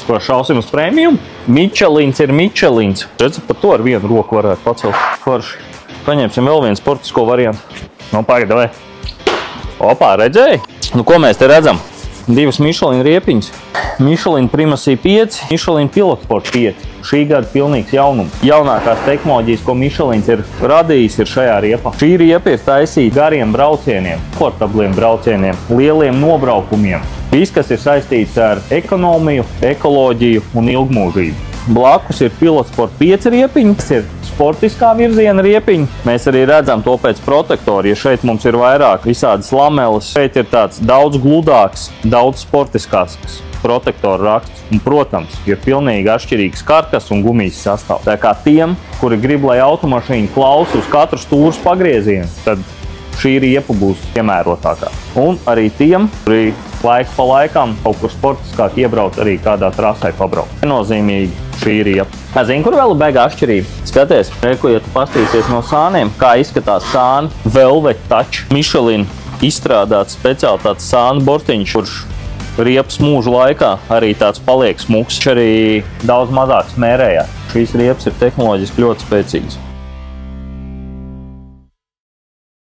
Ko šausim uz premium? Michelins ir Michelins. Redzi, par to ar vienu roku varētu pacelt. Forši. Paņemsim vēl vienu sportisko variantu. Nu, pagaid, vai. Opā, redzēji? Nu, ko mēs te redzam? Divas Michelin riepiņas. Michelin Primacy 5, Michelin Pilotsport 5. Šī gada pilnīgs jaunums. Jaunākās tehnoloģijas, ko Michelins ir radījis, ir šajā riepā. Šī riepa ir taisīta gariem braucieniem, komfortabliem braucieniem, lieliem nobraukumiem. Viss, kas ir saistīts ar ekonomiju, ekoloģiju un ilgmūžību. Blakus ir Pilotsport 5 riepiņi, kas ir sportiskā virziena riepiņi. Mēs arī redzam to pēc protektora, ja šeit mums ir vairāk visādas lameles. Šeit ir tāds daudz gludāks, daudz sportiskāks protektora raksts. Un, protams, ir pilnīgi atšķirīgs karkas un gumijas sastāvs. Tā kā tiem, kuri grib, lai automašīna klausa uz katru stūras pagriezienu, tad šī riepa būs piemērotākā. Un arī tiem, kuri laiku pa laikam kaut kur sportiskāk iebrauc, arī kādā trasē pabrauc. Viennozīmīgi šī riepa. Zini, kur vēl ir baigā atšķirība? Skaties, reku, ja tu pastīsies no sāniem, kā izskatās sāni Velvet Touch. Michelin izstrādāts speciāli tāds sānu bortiņš, kurš riepas mūža laikā arī tāds paliek smuks, arī daudz mazāk smērējās. Šīs riepas ir tehnoloģiski ļoti spēcīgas.